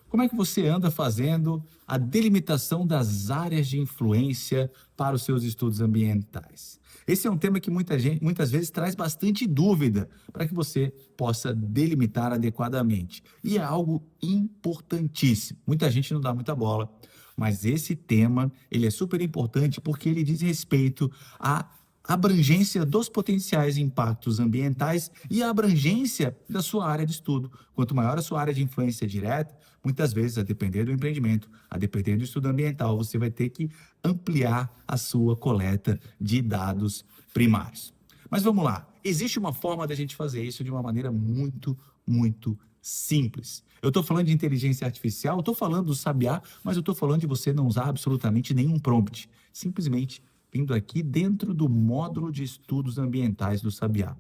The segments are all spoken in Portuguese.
Como é que você anda fazendo a delimitação das áreas de influência para os seus estudos ambientais? Esse é um tema que muitas vezes traz bastante dúvida para que você possa delimitar adequadamente. E é algo importantíssimo. Muita gente não dá muita bola, mas esse tema, ele é super importante porque ele diz respeito à abrangência dos potenciais impactos ambientais e a abrangência da sua área de estudo. Quanto maior a sua área de influência direta, muitas vezes, a depender do empreendimento, a depender do estudo ambiental, você vai ter que ampliar a sua coleta de dados primários. Mas vamos lá, existe uma forma da gente fazer isso de uma maneira muito simples. Eu estou falando de inteligência artificial, estou falando do Sabiá, mas eu estou falando de você não usar absolutamente nenhum prompt. Simplesmente vindo aqui dentro do módulo de estudos ambientais do Sabiá.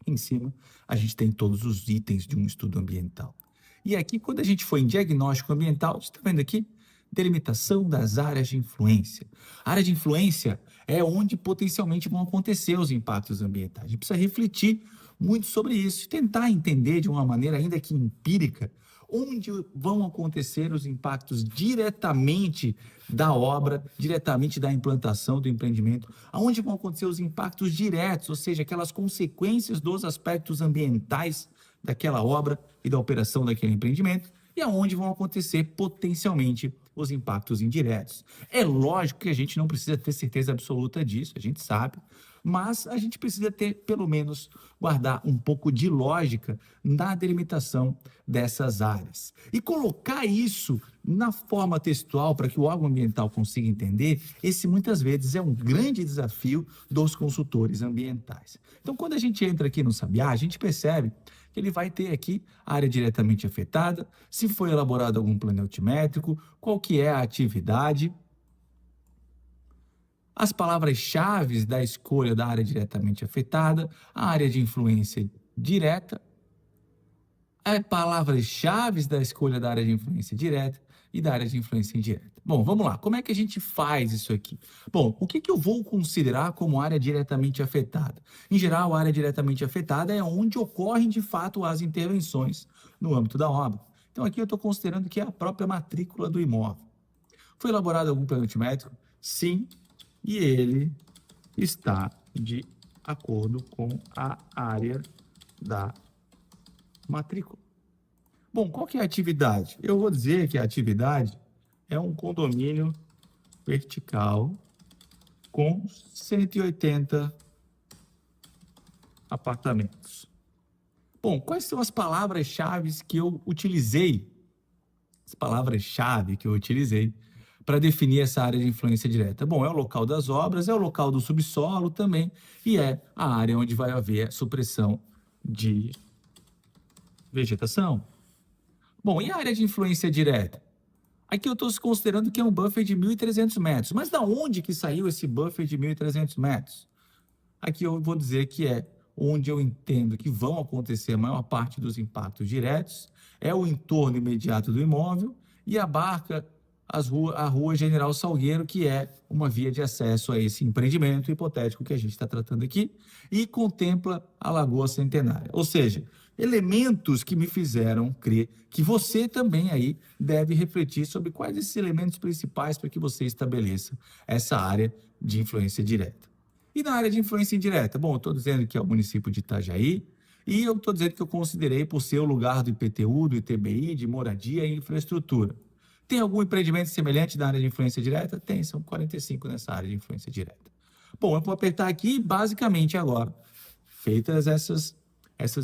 Em cima, a gente tem todos os itens de um estudo ambiental. E aqui, quando a gente for em diagnóstico ambiental, você está vendo aqui? Delimitação das áreas de influência. A área de influência é onde potencialmente vão acontecer os impactos ambientais. A gente precisa refletir muito sobre isso e tentar entender de uma maneira ainda que empírica onde vão acontecer os impactos diretamente da obra, diretamente da implantação do empreendimento, aonde vão acontecer os impactos diretos, ou seja, aquelas consequências dos aspectos ambientais daquela obra e da operação daquele empreendimento, e aonde vão acontecer potencialmente os impactos indiretos. É lógico que a gente não precisa ter certeza absoluta disso, a gente sabe, mas a gente precisa ter, pelo menos, guardar um pouco de lógica na delimitação dessas áreas. E colocar isso na forma textual para que o órgão ambiental consiga entender, esse muitas vezes é um grande desafio dos consultores ambientais. Então, quando a gente entra aqui no Sabiá, a gente percebe que ele vai ter aqui a área diretamente afetada, se foi elaborado algum plano altimétrico, qual que é a atividade, as palavras-chave da escolha da área diretamente afetada, a área de influência direta, as palavras-chave da escolha da área de influência direta e da área de influência indireta. Bom, vamos lá. Como é que a gente faz isso aqui? Bom, o que eu vou considerar como área diretamente afetada? Em geral, a área diretamente afetada é onde ocorrem, de fato, as intervenções no âmbito da obra. Então, aqui eu estou considerando que é a própria matrícula do imóvel. Foi elaborado algum plano altimétrico? Sim, e ele está de acordo com a área da matrícula. Bom, qual que é a atividade? Eu vou dizer que a atividade é um condomínio vertical com 180 apartamentos. Bom, quais são as palavras-chave que eu utilizei? As palavras-chave que eu utilizei para definir essa área de influência direta. Bom, é o local das obras, é o local do subsolo também, e é a área onde vai haver supressão de vegetação. Bom, e a área de influência direta? Aqui eu estou considerando que é um buffer de 1.300 metros. Mas da onde que saiu esse buffer de 1.300 metros? Aqui eu vou dizer que é onde eu entendo que vão acontecer a maior parte dos impactos diretos, é o entorno imediato do imóvel e abarca a rua General Salgueiro, que é uma via de acesso a esse empreendimento hipotético que a gente está tratando aqui, e contempla a Lagoa Centenária. Ou seja, elementos que me fizeram crer que você também aí deve refletir sobre quais esses elementos principais para que você estabeleça essa área de influência direta. E na área de influência indireta? Bom, eu estou dizendo que é o município de Itajaí, e eu estou dizendo que eu considerei por ser o lugar do IPTU, do ITBI, de moradia e infraestrutura. Tem algum empreendimento semelhante na área de influência direta? Tem, são 45 nessa área de influência direta. Bom, eu vou apertar aqui, basicamente agora, feitas essas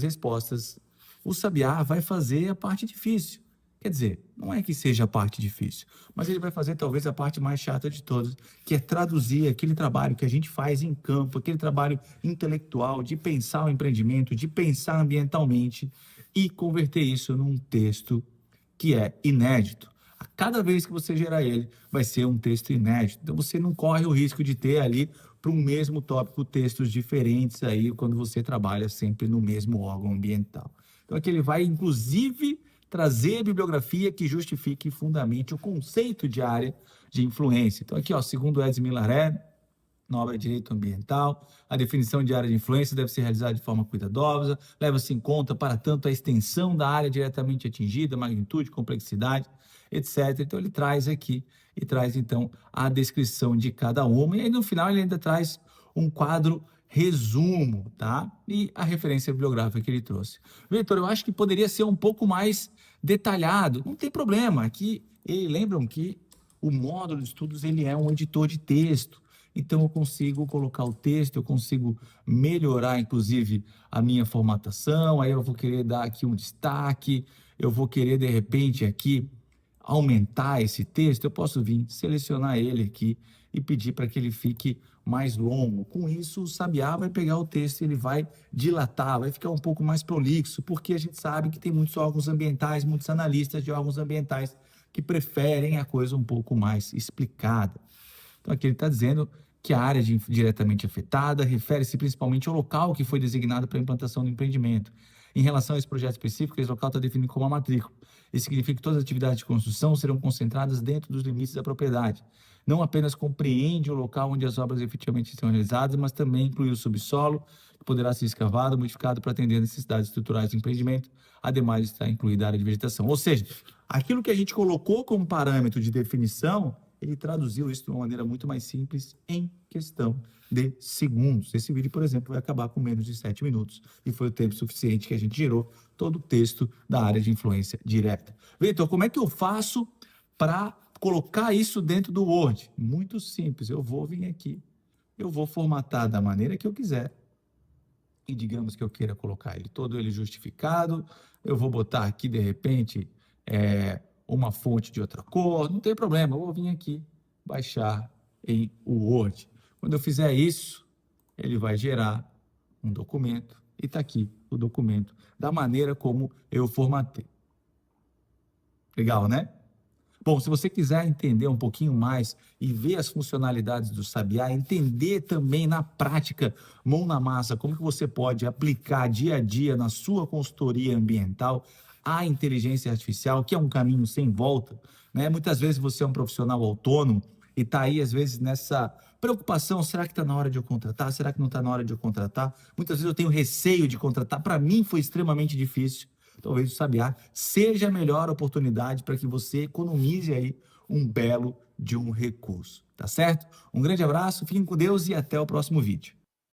respostas, o Sabiá vai fazer a parte difícil. Quer dizer, não é que seja a parte difícil, mas ele vai fazer talvez a parte mais chata de todas, que é traduzir aquele trabalho que a gente faz em campo, aquele trabalho intelectual de pensar o empreendimento, de pensar ambientalmente e converter isso num texto que é inédito. A cada vez que você gerar ele, vai ser um texto inédito. Então, você não corre o risco de ter ali, para um mesmo tópico, textos diferentes aí, quando você trabalha sempre no mesmo órgão ambiental. Então, aqui ele vai, inclusive, trazer a bibliografia que justifique e fundamente o conceito de área de influência. Então, aqui, ó, segundo Edson Milaré, na obra de direito ambiental. A definição de área de influência deve ser realizada de forma cuidadosa, leva-se em conta, para tanto, a extensão da área diretamente atingida, magnitude, complexidade, etc. Então, ele traz aqui, e traz, então, a descrição de cada uma, e aí, no final, ele ainda traz um quadro resumo, tá? E a referência bibliográfica que ele trouxe. Vitor, eu acho que poderia ser um pouco mais detalhado. Não tem problema, aqui, lembram que o módulo de estudos, ele é um editor de texto. Então, eu consigo colocar o texto, eu consigo melhorar, inclusive, a minha formatação, aí eu vou querer dar aqui um destaque, eu vou querer, de repente, aqui, aumentar esse texto, eu posso vir selecionar ele aqui e pedir para que ele fique mais longo. Com isso, o Sabiá vai pegar o texto e ele vai dilatar, vai ficar um pouco mais prolixo, porque a gente sabe que tem muitos órgãos ambientais, muitos analistas de órgãos ambientais que preferem a coisa um pouco mais explicada. Então, aqui ele está dizendo que a área diretamente afetada refere-se principalmente ao local que foi designado para a implantação do empreendimento. Em relação a esse projeto específico, esse local está definido como a matrícula. Isso significa que todas as atividades de construção serão concentradas dentro dos limites da propriedade. Não apenas compreende o local onde as obras efetivamente estão realizadas, mas também inclui o subsolo, que poderá ser escavado, modificado para atender às necessidades estruturais do empreendimento, ademais de estar incluída a área de vegetação. Ou seja, aquilo que a gente colocou como parâmetro de definição, ele traduziu isso de uma maneira muito mais simples em questão de segundos. Esse vídeo, por exemplo, vai acabar com menos de 7 minutos e foi o tempo suficiente que a gente gerou todo o texto da área de influência direta. Vitor, como é que eu faço para colocar isso dentro do Word? Muito simples, eu vou vir aqui, eu vou formatar da maneira que eu quiser e digamos que eu queira colocar ele todo ele justificado, eu vou botar aqui, de repente, uma fonte de outra cor, não tem problema, eu vou vir aqui, baixar em Word. Quando eu fizer isso, ele vai gerar um documento e está aqui o documento da maneira como eu formatei. Legal, né? Bom, se você quiser entender um pouquinho mais e ver as funcionalidades do Sabiá, entender também na prática, mão na massa, como que você pode aplicar dia a dia na sua consultoria ambiental a inteligência artificial, que é um caminho sem volta, né? Muitas vezes você é um profissional autônomo e está aí, às vezes, nessa preocupação, será que está na hora de eu contratar? Será que não está na hora de eu contratar? Muitas vezes eu tenho receio de contratar, para mim foi extremamente difícil. Talvez o Sabiá seja a melhor oportunidade para que você economize aí um belo de um recurso, tá certo? Um grande abraço, fiquem com Deus e até o próximo vídeo.